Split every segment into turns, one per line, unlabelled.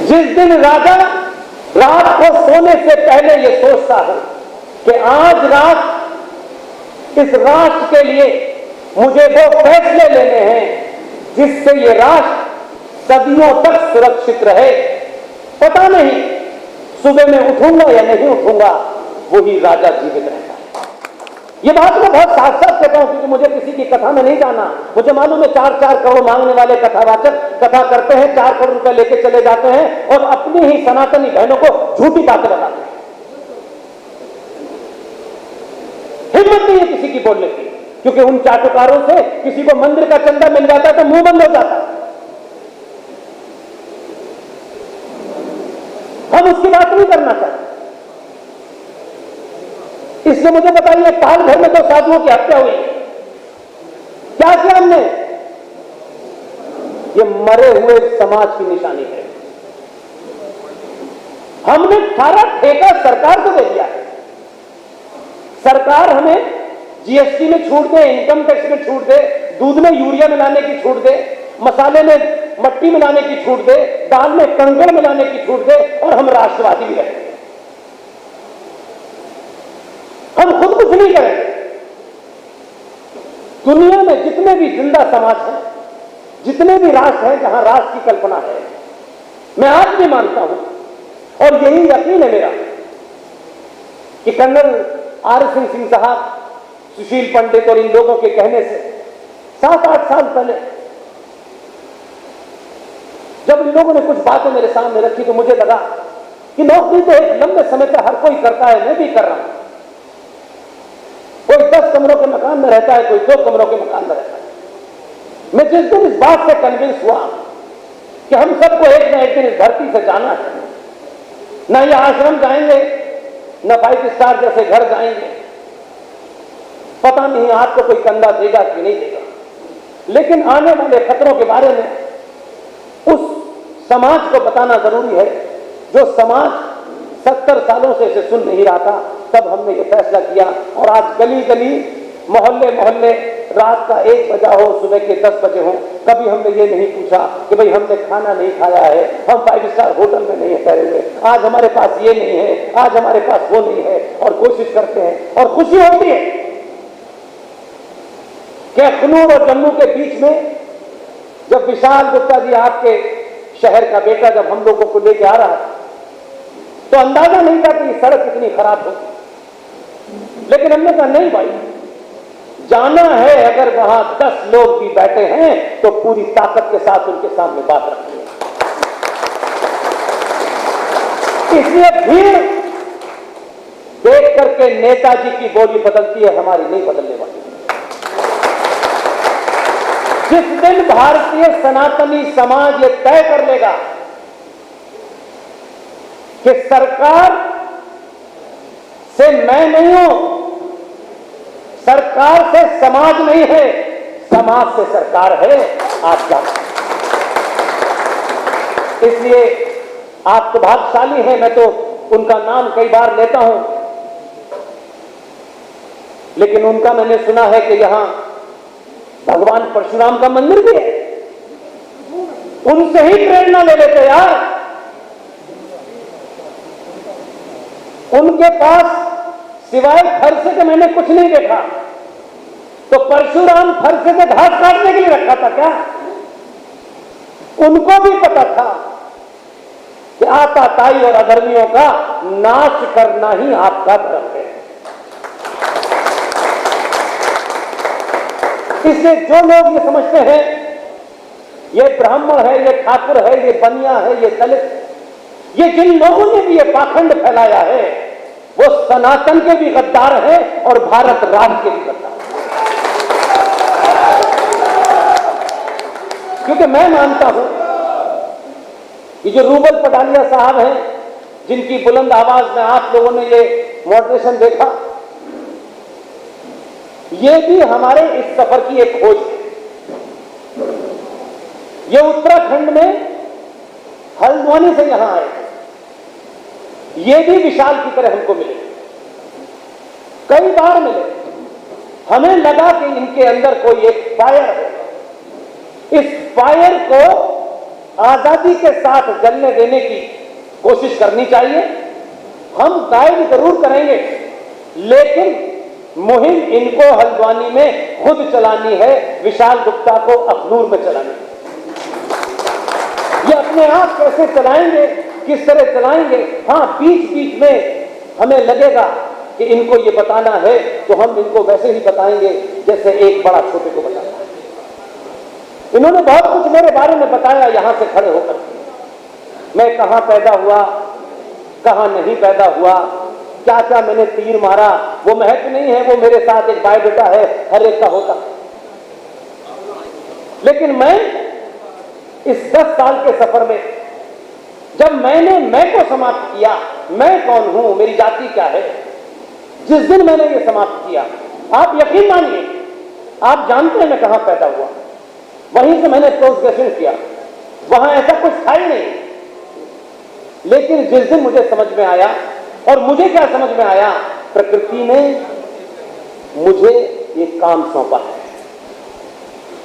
जिस दिन राजा रात को सोने से पहले ये सोचता है कि आज रात इस राष्ट्र के लिए मुझे वो फैसले लेने हैं जिससे ये राष्ट्र सदियों तक सुरक्षित रहे, पता नहीं सुबह में उठूंगा या नहीं उठूंगा, वही राजा जीवित रहता है। ये बात मैं बहुत साफ साफ कहता हूं क्योंकि मुझे किसी की कथा में नहीं जाना। मुझे मालूम है 4-4 करोड़ मांगने वाले कथावाचक कथा करते हैं, 4 करोड़ रुपए लेके चले जाते हैं और अपनी ही सनातनी बहनों को झूठी बातें बताते हैं। हिम्मत नहीं है किसी की बोलने की, क्योंकि उन चाटुकारों से किसी को मंदिर का चंदा मिल जाता है तो मुंह बंद हो जाता है। हम उसकी बात नहीं करना चाहते। इसलिए मुझे बताइए, पालघर में 2 साधुओं की हत्या हुई, क्या किया हमने? ये मरे हुए समाज की निशानी है। हमने सारा ठेका सरकार को दे दिया है। सरकार हमें जीएसटी में छूट दे, इनकम टैक्स में छूट दे, दूध में यूरिया मिलाने की छूट दे, मसाले में मट्टी मिलाने की छूट दे, दाल में कंकड़ मिलाने की छूट दे और हम राष्ट्रवादी भी रहेंगे। हम खुद कुछ नहीं करेंगे। दुनिया में जितने भी जिंदा समाज हैं, जितने भी राष्ट्र हैं जहां राष्ट्र की कल्पना है, मैं आज भी मानता हूं और यही यकीन है मेरा कि कर्नल आर.एस. सिंह साहब, सुशील पंडित और इन लोगों के कहने से 7-8 साल पहले जब इन लोगों ने कुछ बातें मेरे सामने रखी तो मुझे लगा कि नौकरी तो एक लंबे समय तक हर कोई करता है, मैं भी कर रहा हूं। कोई 10 कमरों के मकान में रहता है, कोई 2 कमरों के मकान में रहता है। मैं जिस दिन इस बात से कन्विंस हुआ कि हम सबको एक न एक दिन इस धरती से जाना है, न ये आश्रम जाएंगे, न 5 स्टार जैसे घर जाएंगे, पता नहीं आपको कोई कंधा देगा कि नहीं देगा, लेकिन आने वाले खतरों के बारे में उस समाज को बताना जरूरी है जो समाज 70 सालों से इसे सुन नहीं रहा था। तब हमने ये फैसला किया और आज गली गली, मोहल्ले मोहल्ले, रात का 1 बजा हो, सुबह के 10 बजे हो, कभी हमने ये नहीं पूछा कि भाई हमने खाना नहीं खाया है, हम 5 स्टार होटल में नहीं ठहरे हुए, आज हमारे पास ये नहीं है, आज हमारे पास वो नहीं है, और कोशिश करते हैं और खुशी होती है कि अखनूर और जम्मू के बीच में जब विशाल गुप्ता जी आपके शहर का बेटा जब हम लोगों को लेके आ रहा है तो अंदाजा नहीं था कि सड़क इतनी खराब हो, लेकिन हमने कहा नहीं भाई, जाना है अगर वहां 10 लोग भी बैठे हैं तो पूरी ताकत के साथ उनके सामने बात रखनी है। इसलिए भीड़ देख करके नेताजी की बोली बदलती है, हमारी नहीं बदलने वाली। जिस दिन भारतीय सनातनी समाज ये तय कर लेगा कि सरकार से मैं नहीं हूं, सरकार से समाज नहीं है, समाज से सरकार है, आप जानते हैं। इसलिए आप तो भाग्यशाली हैं, मैं तो उनका नाम कई बार लेता हूं, लेकिन उनका मैंने सुना है कि यहां भगवान परशुराम का मंदिर भी है। उनसे ही प्रेरणा ले लेते यार। उनके पास सिवाय फरसे के मैंने कुछ नहीं देखा, तो परशुराम फरसे से घास काटने के लिए रखा था क्या? उनको भी पता था कि आताताई और अधर्मियों का नाश करना ही आपका धर्म है। इसलिए जो लोग ये समझते हैं ये ब्राह्मण है, ये ठाकुर है, ये बनिया है, ये दलित, ये जिन लोगों ने भी ये पाखंड फैलाया है वो सनातन के भी गद्दार हैं और भारत राष्ट्र के भी गद्दार हैं। क्योंकि मैं मानता हूं कि जो रूबल पटालिया साहब हैं, जिनकी बुलंद आवाज में आप लोगों ने ये मॉडरेशन देखा, ये भी हमारे इस सफर की एक खोज है। ये उत्तराखंड में हल्द्वानी से यहां आए, ये भी विशाल की तरह हमको मिले, कई बार मिले। हमें लगा कि इनके अंदर कोई एक फायर है, इस फायर को आजादी के साथ जलने देने की कोशिश करनी चाहिए। हम गाइड जरूर करेंगे, लेकिन मुहिम इनको हल्द्वानी में खुद चलानी है, विशाल गुप्ता को अखनूर में चलानी है। ये अपने आप कैसे चलाएंगे, किस तरह चलाएंगे? हाँ, बीच बीच में हमें लगेगा कि इनको ये बताना है, तो हम इनको वैसे ही बताएंगे जैसे एक बड़ा छोटे को बताता है। इन्होंने बहुत कुछ मेरे बारे में बताया यहां से खड़े होकर। मैं कहां पैदा हुआ, कहां नहीं पैदा हुआ, क्या क्या मैंने तीर मारा, वो महत्व नहीं है, वो मेरे साथ एक बायोडाटा है, हर एक का होता। लेकिन मैं इस 10 साल के सफर में जब मैंने मैं को समाप्त किया, मैं कौन हूं, मेरी जाति क्या है, जिस दिन मैंने ये समाप्त किया, आप यकीन मानिए, आप जानते हैं मैं कहां पैदा हुआ, वहीं से मैंने पोस्ट ग्रेजुएशन किया, वहां ऐसा कुछ था ही नहीं। लेकिन जिस दिन मुझे समझ में आया, और मुझे क्या समझ में आया, प्रकृति ने मुझे ये काम सौंपा है,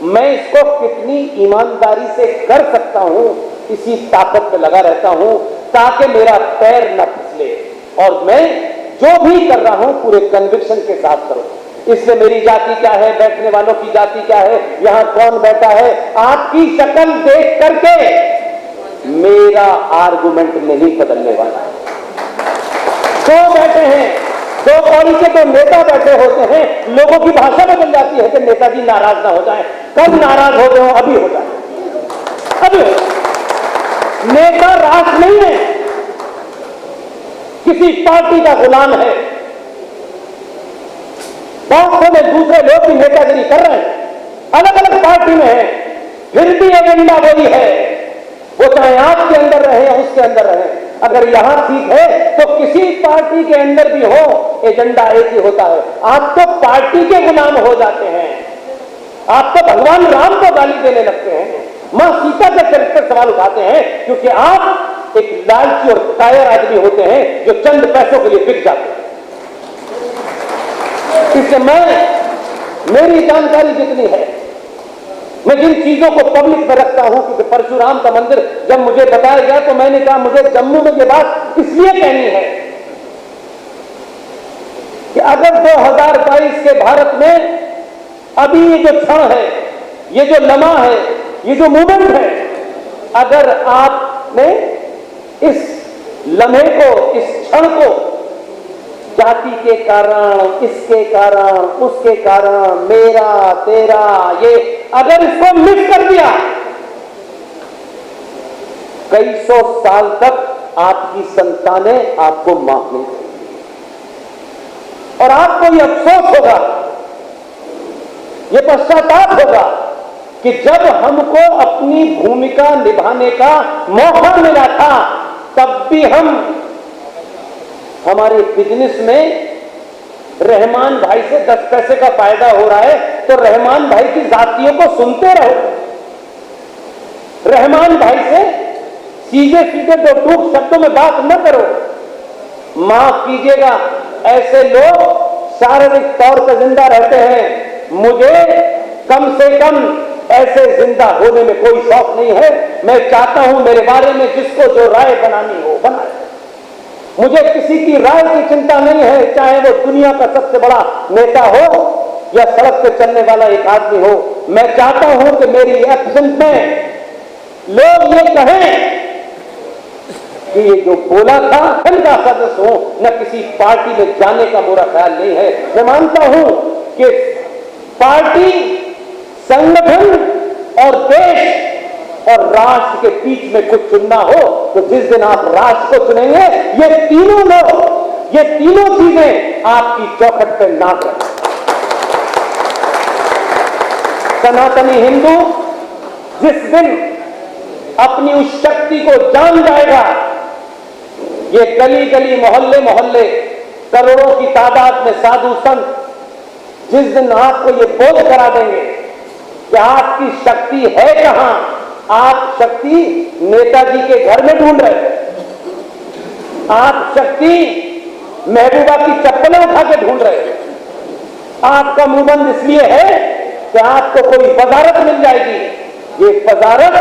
मैं इसको कितनी ईमानदारी से कर सकता हूं, इसी ताकत पे लगा रहता हूं ताकि मेरा पैर न फिसले, और मैं जो भी कर रहा हूं पूरे कन्विक्शन के साथ करूं। इसलिए मेरी जाति क्या है, बैठने वालों की जाति क्या है, यहां कौन बैठा है, आपकी शक्ल देख करके मेरा आर्गुमेंट नहीं बदलने वाला। दो बैठे हैं, दो कौड़ी के दो नेता बैठे होते हैं, लोगों की भाषा बदल जाती है कि नेताजी नाराज ना हो जाए। कब नाराज हो गए, अभी हो जाए, अभी हो जाए। नेता राष्ट्र नहीं है, किसी पार्टी का गुलाम है। बहुत से दूसरे लोग भी नेतागिरी कर रहे हैं, अलग अलग पार्टी में है, फिर भी एजेंडा वही है, वो चाहे आपके अंदर रहे या उसके अंदर रहे। अगर यहां ठीक है तो किसी पार्टी के अंदर भी हो, एजेंडा एक ही होता है। आप तो पार्टी के गुलाम हो जाते हैं, आप तो भगवान राम को गाली देने लगते हैं, मां सीता के चरित्र सवाल उठाते हैं, क्योंकि आप एक लालची और कायर आदमी होते हैं जो चंद पैसों के लिए बिक जाते हैं। इससे मेरी जानकारी जितनी है, मैं जिन चीजों को पब्लिक में रखता हूं, क्योंकि परशुराम का मंदिर जब मुझे बताया गया तो मैंने कहा मुझे जम्मू में ये बात इसलिए कहनी है कि अगर 2022 के भारत में अभी ये जो क्षण है, ये जो लम्हा है, ये जो मूवमेंट है, अगर आपने इस लम्हे को, इस क्षण को जाति के कारण, इसके कारण, उसके कारण, मेरा तेरा, ये अगर इसको मिक्स कर दिया, कई सौ साल तक आपकी संतानें आपको माफ नहीं करेंगी, और आपको ये अफसोस होगा, ये पश्चाताप होगा कि जब हमको अपनी भूमिका निभाने का मौका मिला था, तब भी हम हमारे बिजनेस में रहमान भाई से 10 पैसे का फायदा हो रहा है तो रहमान भाई की जातियों को सुनते रहो, रहमान भाई से सीधे सीधे दो टूक शब्दों में बात न करो। माफ कीजिएगा, ऐसे लोग शारीरिक तौर पर जिंदा रहते हैं, मुझे कम से कम ऐसे जिंदा होने में कोई शौक नहीं है। मैं चाहता हूं मेरे बारे में जिसको जो राय बनानी हो बनाए, मुझे किसी की राय की चिंता नहीं है, चाहे वो दुनिया का सबसे बड़ा नेता हो या सड़क पे चलने वाला एक आदमी हो। मैं चाहता हूं कि मेरी एब्सेंस में लोग ये कहें कि ये जो बोला था का सदस्य हूं, न किसी पार्टी में जाने का मेरा ख्याल नहीं है। मैं मानता हूं कि पार्टी, संगठन और देश और राष्ट्र के बीच में कुछ चुनना हो तो जिस दिन आप राष्ट्र को चुनेंगे, ये तीनों लोग, ये तीनों चीजें आपकी चौखट पर ना करें। सनातनी हिंदू जिस दिन अपनी उस शक्ति को जान जाएगा, ये गली गली, मोहल्ले मोहल्ले, करोड़ों की तादाद में साधु संत जिस दिन आपको ये बोध करा देंगे कि आपकी शक्ति है कहां, आप शक्ति नेताजी के घर में ढूंढ रहे हैं, आप शक्ति महबूबा की चप्पलें उठा के ढूंढ रहे हैं, आपका मुंहबंद इसलिए है कि आपको कोई वजारत मिल जाएगी। ये वजारत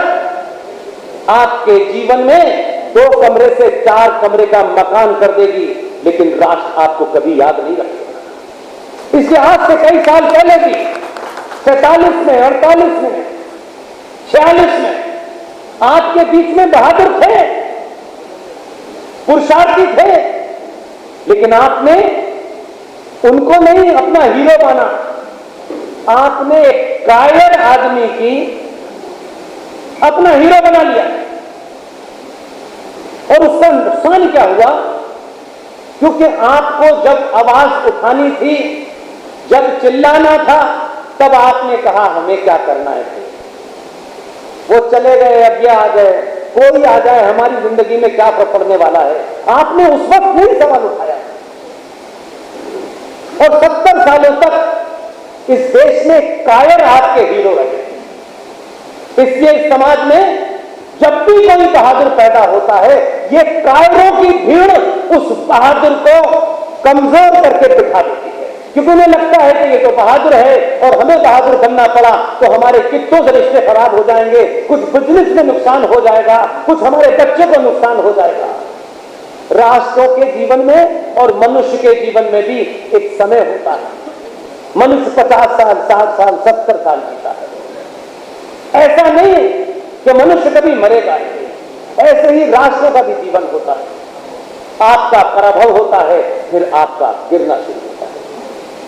आपके जीवन में 2 कमरे से 4 कमरे का मकान कर देगी, लेकिन राष्ट्र आपको कभी याद नहीं रखेगा। इसके आज से कई साल पहले भी 47 में, 48 में, 46 में आपके बीच में बहादुर थे, पुरुषार्थी थे, लेकिन आपने उनको नहीं अपना हीरो माना। आपने एक कायर आदमी की अपना हीरो बना लिया, और उसका नुकसान क्या हुआ? क्योंकि आपको जब आवाज उठानी थी, जब चिल्लाना था, तब आपने कहा हमें क्या करना है। वो चले गए, अब ये आ गए, कोई आ जाए, हमारी जिंदगी में क्या फर्क पड़ने वाला है। आपने उस वक्त नहीं सवाल उठाया, और 70 सालों तक इस देश में कायर आपके हीरो रहे। इसलिए इस समाज में जब भी कोई बहादुर पैदा होता है, ये कायरों की भीड़ उस बहादुर को कमजोर करके बिठा देती है, क्योंकि उन्हें लगता है कि ये तो बहादुर है और हमें बहादुर बनना पड़ा तो हमारे कितनों से रिश्ते खराब हो जाएंगे, कुछ बिजनेस में नुकसान हो जाएगा, कुछ हमारे बच्चे को नुकसान हो जाएगा। राष्ट्रों के जीवन में और मनुष्य के जीवन में भी एक समय होता है। मनुष्य 50 साल, 60 साल, 70 साल जीता है। ऐसा नहीं कि मनुष्य कभी मरेगा, ऐसे ही राष्ट्रों का भी जीवन होता है। आपका पराभव होता है, फिर आपका गिरना शुरू होता है।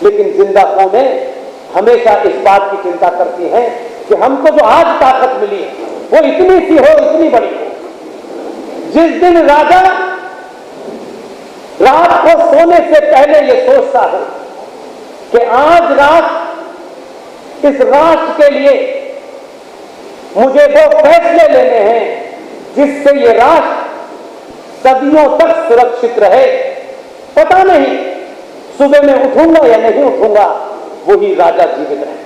लेकिन जिंदा कौमें हमेशा इस बात की चिंता करती हैं कि हमको जो आज ताकत मिली है वो इतनी सी हो, इतनी बड़ी हो। जिस दिन राजा रात को सोने से पहले ये सोचता है कि आज रात इस राष्ट्र के लिए मुझे वो फैसले लेने हैं जिससे ये राष्ट्र सदियों तक सुरक्षित रहे। पता नहीं सुबह में उठूंगा या नहीं उठूंगा, वही राजा जीवित रहे।